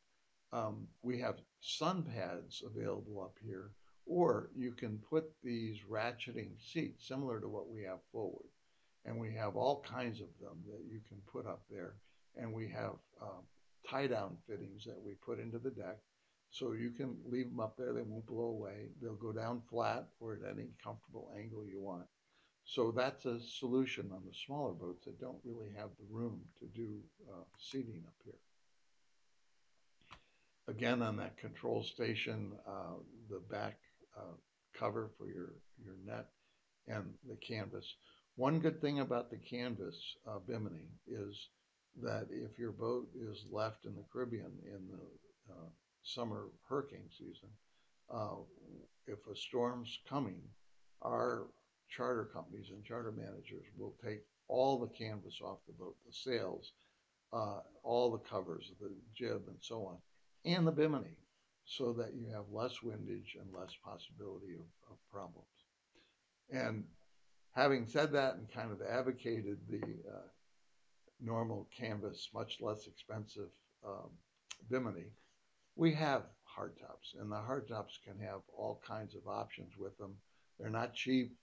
we have sun pads available up here, or you can put these ratcheting seats similar to what we have forward. And we have all kinds of them that you can put up there. And we have tie down fittings that we put into the deck. So you can leave them up there, they won't blow away. They'll go down flat or at any comfortable angle you want. So that's a solution on the smaller boats that don't really have the room to do seating up here. Again, on that control station, the back cover for your net and the canvas. One good thing about the canvas bimini is that if your boat is left in the Caribbean in the summer hurricane season, uh, if a storm's coming, our charter companies and charter managers will take all the canvas off the boat, the sails, all the covers, the jib, and so on, and the bimini, so that you have less windage and less possibility of problems. And having said that and kind of advocated the normal canvas, much less expensive um, bimini, we have hardtops, and the hardtops can have all kinds of options with them. They're not cheap,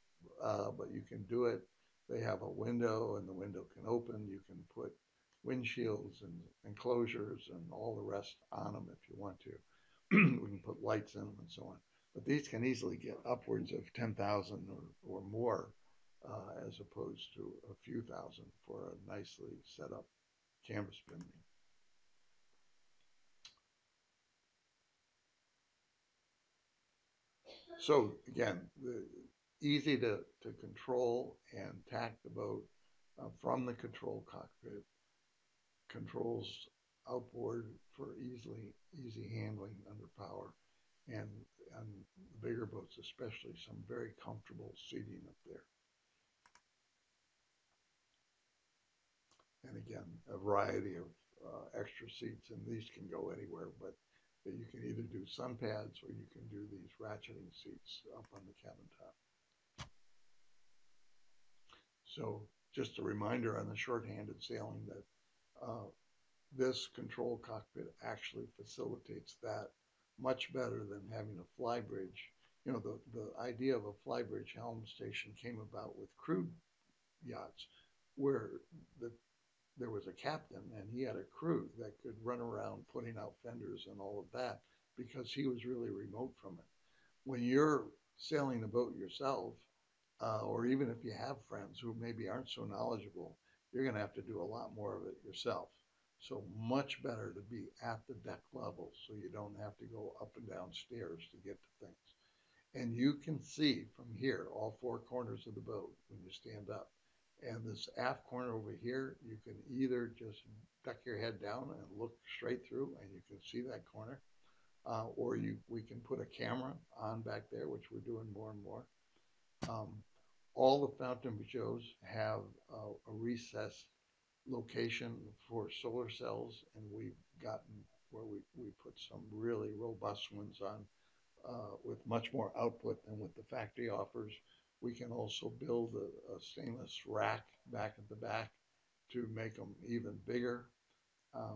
but you can do it. They have a window, and the window can open. You can put windshields and enclosures and all the rest on them if you want to. We can put lights in them and so on. But these can easily get upwards of 10,000 or more, as opposed to a few thousand for a nicely set up canvas bimini. So again, easy to control and tack the boat from the control cockpit, controls outboard for easy handling under power, and on the bigger boats especially, some very comfortable seating up there. And again, a variety of extra seats, and these can go anywhere, but you can either do sun pads or you can do these ratcheting seats up on the cabin top. So just a reminder on the short-handed sailing that uh, this control cockpit actually facilitates that much better than having a fly bridge. You know, the idea of a fly bridge helm station came about with crude yachts where the, there was a captain and he had a crew that could run around putting out fenders and all of that because he was really remote from it. When you're sailing the boat yourself, or even if you have friends who maybe aren't so knowledgeable, you're going to have to do a lot more of it yourself. So much better to be at the deck level so you don't have to go up and down stairs to get to things. And you can see from here all four corners of the boat when you stand up. And this aft corner over here, you can either just duck your head down and look straight through and you can see that corner, or we can put a camera on back there, which we're doing more and more. Um, all the Fountain Peugeots have a recessed location for solar cells, and we've gotten where we put some really robust ones on with much more output than what the factory offers. We can also build a stainless rack back at the back to make them even bigger.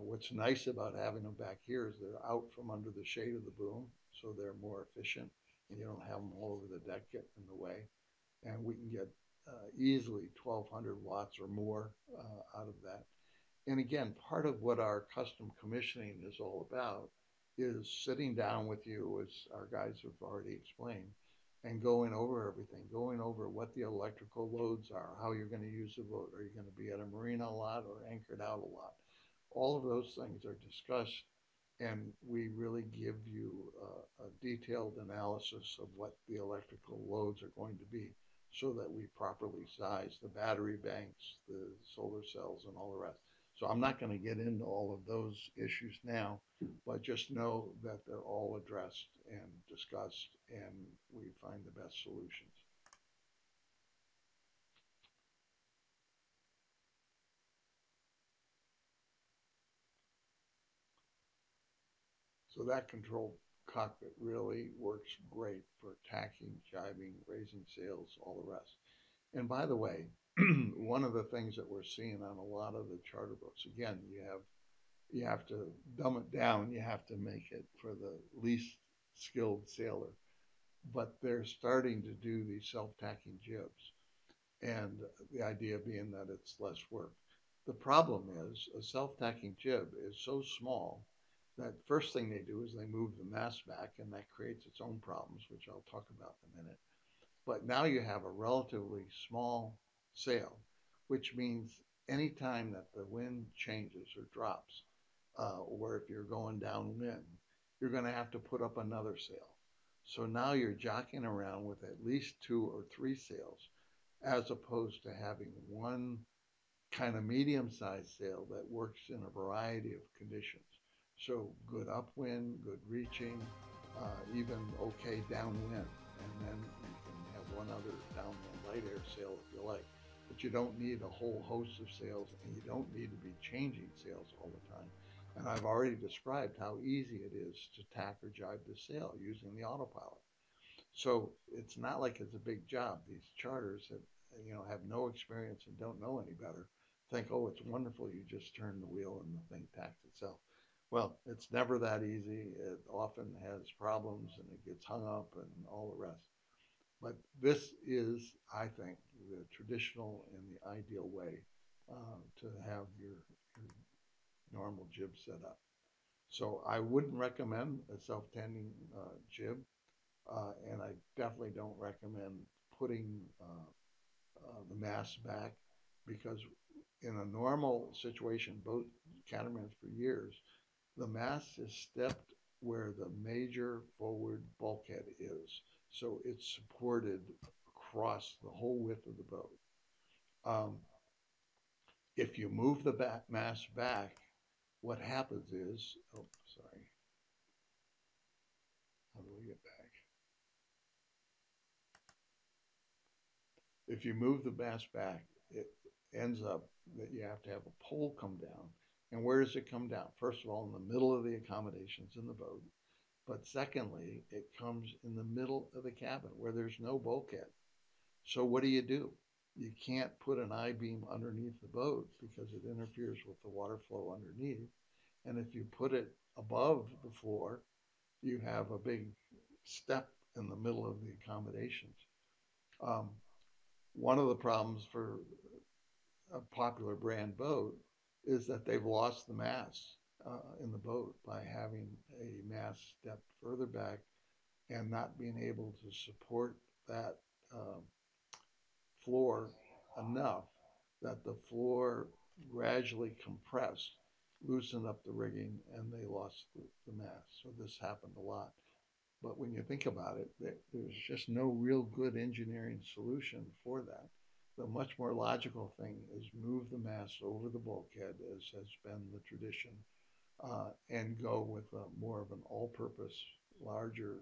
What's nice about having them back here is they're out from under the shade of the boom, so they're more efficient, and you don't have them all over the deck getting in the way. And we can get easily 1,200 watts or more out of that. And again, part of what our custom commissioning is all about is sitting down with you, as our guys have already explained, and going over everything, going over what the electrical loads are, how you're going to use the boat. Are you going to be at a marina a lot or anchored out a lot? All of those things are discussed, and we really give you a detailed analysis of what the electrical loads are going to be so that we properly size the battery banks, the solar cells, and all the rest. So I'm not going to get into all of those issues now, but just know that they're all addressed and discussed, and we find the best solutions. So that control cockpit really works great for tacking, jibing, raising sails, all the rest. And by the way, one of the things that we're seeing on a lot of the charter boats, again, you have to dumb it down. You have to make it for the least skilled sailor. But they're starting to do these self-tacking jibs, and the idea being that it's less work. The problem is a self-tacking jib is so small that first thing they do is they move the mast back, and that creates its own problems, which I'll talk about in a minute. But now you have a relatively small sail, which means anytime that the wind changes or drops, or if you're going downwind, you're going to have to put up another sail. So now you're jockeying around with at least two or three sails, as opposed to having one kind of medium-sized sail that works in a variety of conditions. So good upwind, good reaching, even okay downwind, and then you can have one other downwind light air sail if you like. But you don't need a whole host of sails, and you don't need to be changing sails all the time. And I've already described how easy it is to tack or jibe the sail using the autopilot. So it's not like it's a big job. These charters that have no experience and don't know any better think, oh, it's wonderful. You just turn the wheel and the thing tacks itself. Well, it's never that easy. It often has problems and it gets hung up and all the rest. But this is, I think, the traditional and the ideal way to have your normal jib set up. So I wouldn't recommend a self-tending jib, and I definitely don't recommend putting the mast back, because in a normal situation, both catamarans for years, the mast is stepped where the major forward bulkhead is. So it's supported across the whole width of the boat. Um, if you move the mast back, what happens is, oh, sorry, how do we get back? If you move the mast back, it ends up that you have to have a pole come down. And where does it come down? First of all, in the middle of the accommodations in the boat. But secondly, it comes in the middle of the cabin where there's no bulkhead. So what do? You can't put an I-beam underneath the boat because it interferes with the water flow underneath. And if you put it above the floor, you have a big step in the middle of the accommodations. Um, One of the problems for a popular brand boat is that they've lost the mast in the boat by having a mast step further back and not being able to support that uh, floor enough that the floor gradually compressed, loosened up the rigging, and they lost the mast. So this happened a lot. But when you think about it, there's just no real good engineering solution for that. The much more logical thing is move the mast over the bulkhead, as has been the tradition, and go with more of an all-purpose, larger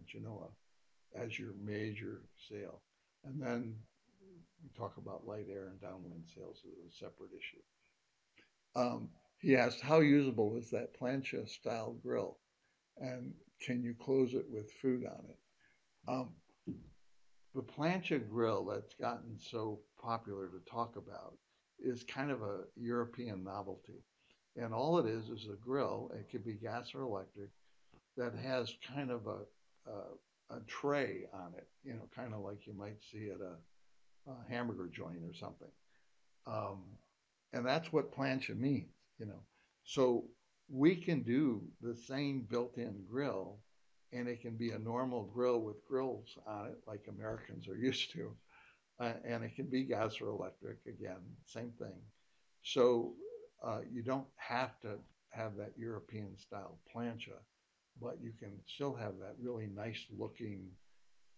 Genoa as your major sail. And then we talk about light air and downwind sails as a separate issue. He asked, how usable is that plancha style grill? And can you close it with food on it? Um, the plancha grill that's gotten so popular to talk about is kind of a European novelty. And all it is a grill. It could be gas or electric that has kind of a tray on it, kind of like you might see at a hamburger joint or something. Um, and that's what plancha means. So we can do the same built-in grill, and it can be a normal grill with grills on it, like Americans are used to, and it can be gas or electric. Again, same thing. So you don't have to have that European style plancha, but you can still have that really nice looking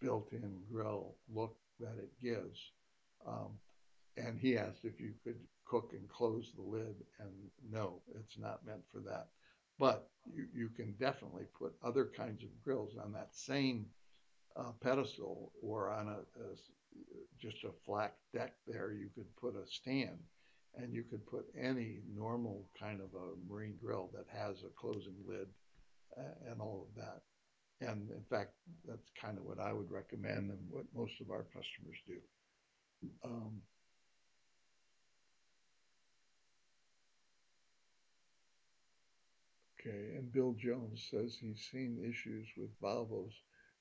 built-in grill look that it gives. Um, and he asked if you could cook and close the lid, and no, it's not meant for that. But you can definitely put other kinds of grills on that same pedestal or on just a flat deck there. You could put a stand and you could put any normal kind of a marine grill that has a closing lid and all of that. And in fact, that's kind of what I would recommend and what most of our customers do. Um, okay, and Bill Jones says he's seen issues with Volvos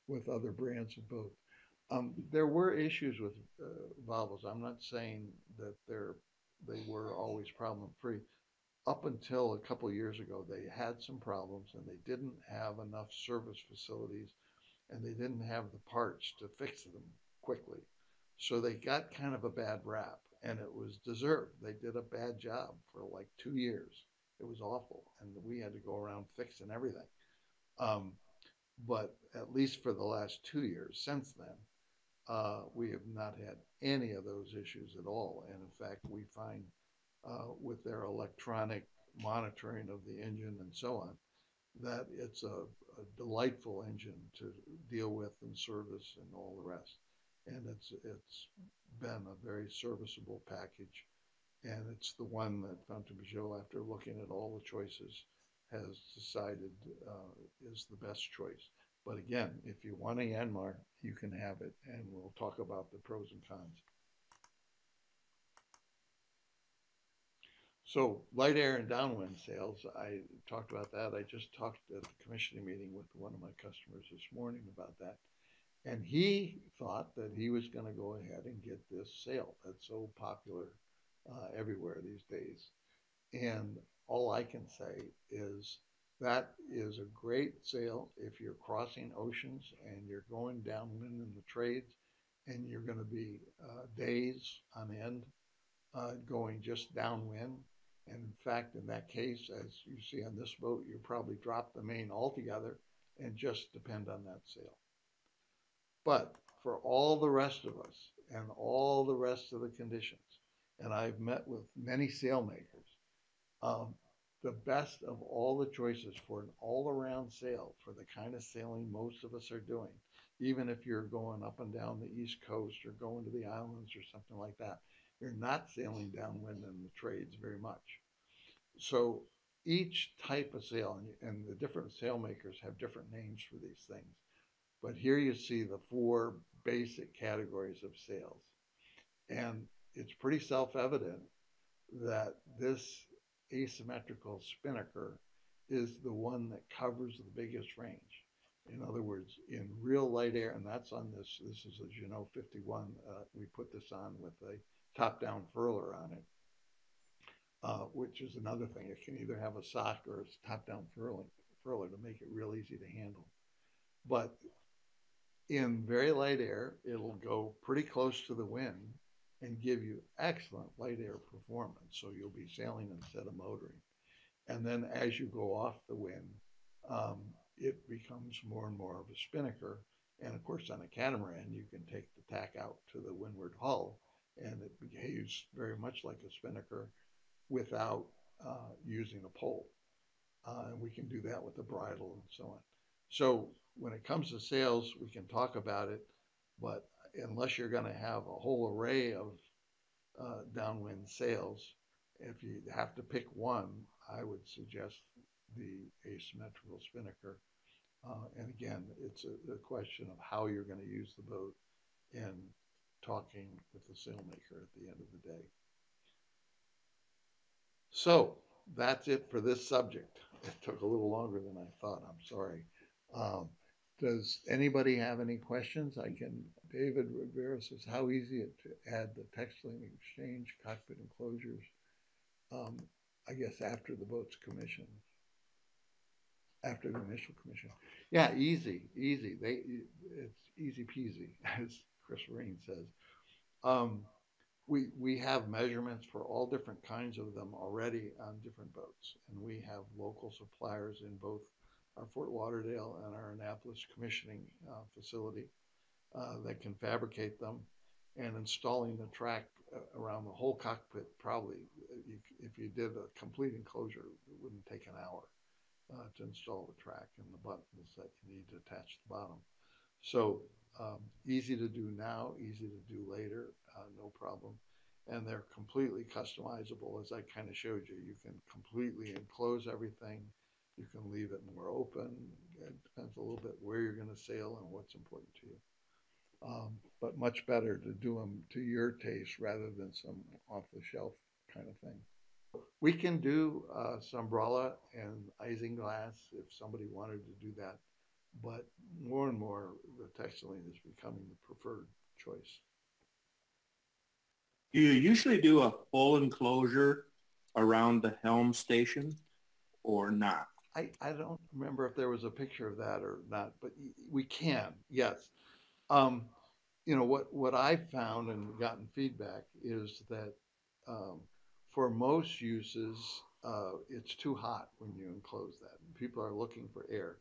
with other brands of boats. There were issues with Volvos. I'm not saying that they were always problem free. Up until a couple of years ago, they had some problems and they didn't have enough service facilities and they didn't have the parts to fix them quickly. So they got kind of a bad rap and it was deserved. They did a bad job for like 2 years. It was awful. And we had to go around fixing everything. Um, but at least for the last 2 years since then, we have not had any of those issues at all. And in fact, we find with their electronic monitoring of the engine and so on, that it's a delightful engine to deal with and service and all the rest. And it's been a very serviceable package. And it's the one that Fountain Peugeot, after looking at all the choices, has decided is the best choice. But again, if you want a Yanmar, you can have it, and we'll talk about the pros and cons. So light air and downwind sales, I talked about that. I just talked at the commissioning meeting with one of my customers this morning about that. And he thought that he was going to go ahead and get this sale that's so popular everywhere these days. And all I can say is that is a great sale if you're crossing oceans and you're going downwind in the trades and you're going to be days on end going just downwind. And in fact, in that case, as you see on this boat, you probably drop the main altogether and just depend on that sail. But for all the rest of us and all the rest of the conditions, and I've met with many sailmakers, um, the best of all the choices for an all-around sail for the kind of sailing most of us are doing, even if you're going up and down the East Coast or going to the islands or something like that, you're not sailing downwind in the trades very much. So each type of sail, and the different sailmakers have different names for these things, but here you see the four basic categories of sails. And it's pretty self-evident that this asymmetrical spinnaker is the one that covers the biggest range. In other words, in real light air, and that's on this is a Jeanneau 51. We put this on with a top-down furler on it, which is another thing. It can either have a sock or a top-down furler to make it real easy to handle. But in very light air, it'll go pretty close to the wind and give you excellent light air performance. So you'll be sailing instead of motoring. And then as you go off the wind, um, it becomes more and more of a spinnaker. And of course, on a catamaran, you can take the tack out to the windward hull, and it behaves very much like a spinnaker without using a pole. And we can do that with the bridle and so on. So when it comes to sails, we can talk about it, but unless you're going to have a whole array of downwind sails, if you have to pick one, I would suggest the asymmetrical spinnaker. And again, it's a question of how you're going to use the boat and talking with the sailmaker at the end of the day. So that's it for this subject. It took a little longer than I thought. I'm sorry. Um, does anybody have any questions? David Rivera says, how easy it to add the text lane exchange, cockpit enclosures, I guess after the boat's commission, after the initial commission. Yeah, easy. It's easy peasy, as Chris Rain says. Um, we have measurements for all different kinds of them already on different boats, and we have local suppliers in both our Fort Lauderdale and our Annapolis commissioning facility. that can fabricate them, and installing the track around the whole cockpit. Probably, if you did a complete enclosure, it wouldn't take an hour to install the track and the buttons that you need to attach to the bottom. So easy to do now, easy to do later, no problem. And they're completely customizable, as I kind of showed you. You can completely enclose everything. You can leave it more open. It depends a little bit where you're going to sail and what's important to you. But much better to do them to your taste rather than some off-the-shelf kind of thing. We can do Sombrella and isinglass if somebody wanted to do that, but more and more the textiline is becoming the preferred choice. Do you usually do a full enclosure around the helm station or not? I don't remember if there was a picture of that or not, but we can, yes. Um, you know, what I've found and gotten feedback is that um, for most uses, it's too hot when you enclose that. People are looking for air.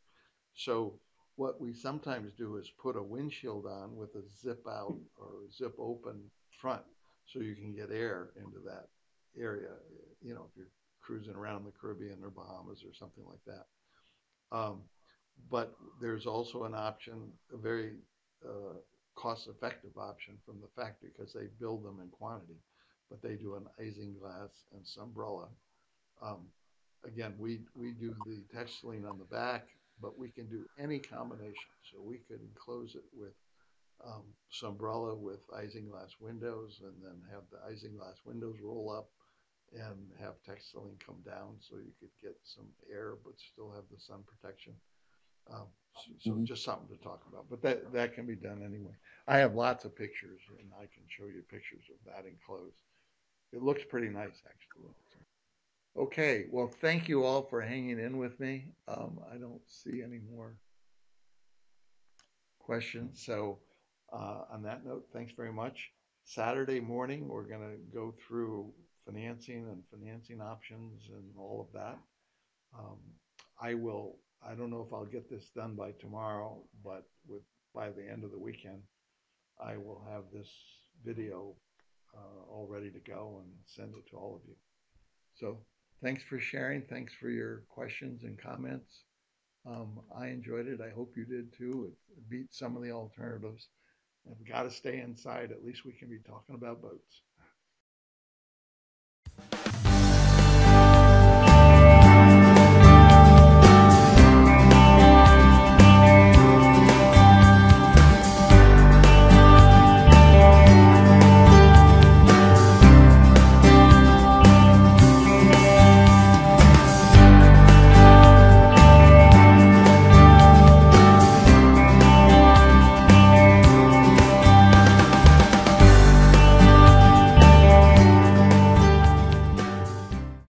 So what we sometimes do is put a windshield on with a zip out or zip open front so you can get air into that area, you know, if you're cruising around the Caribbean or Bahamas or something like that. Um, but there's also an option, a very uh, cost-effective option from the factory because they build them in quantity, but they do an isinglass and Sombrella. Um, Again, we do the textiline on the back, but we can do any combination. So we could enclose it with Sombrella with isinglass windows and then have the isinglass windows roll up and have textiline come down so you could get some air but still have the sun protection. Um, so Mhm. just something to talk about, but that can be done anyway. I have lots of pictures and I can show you pictures of that enclosed. It looks pretty nice actually. Okay, well, thank you all for hanging in with me. I don't see any more questions. So on that note, thanks very much. Saturday morning, we're going to go through financing and financing options and all of that. Um, I don't know if I'll get this done by tomorrow, but by the end of the weekend, I will have this video all ready to go and send it to all of you. So thanks for sharing. Thanks for your questions and comments. I enjoyed it. I hope you did too. It beat some of the alternatives. I've got to stay inside. At least we can be talking about boats.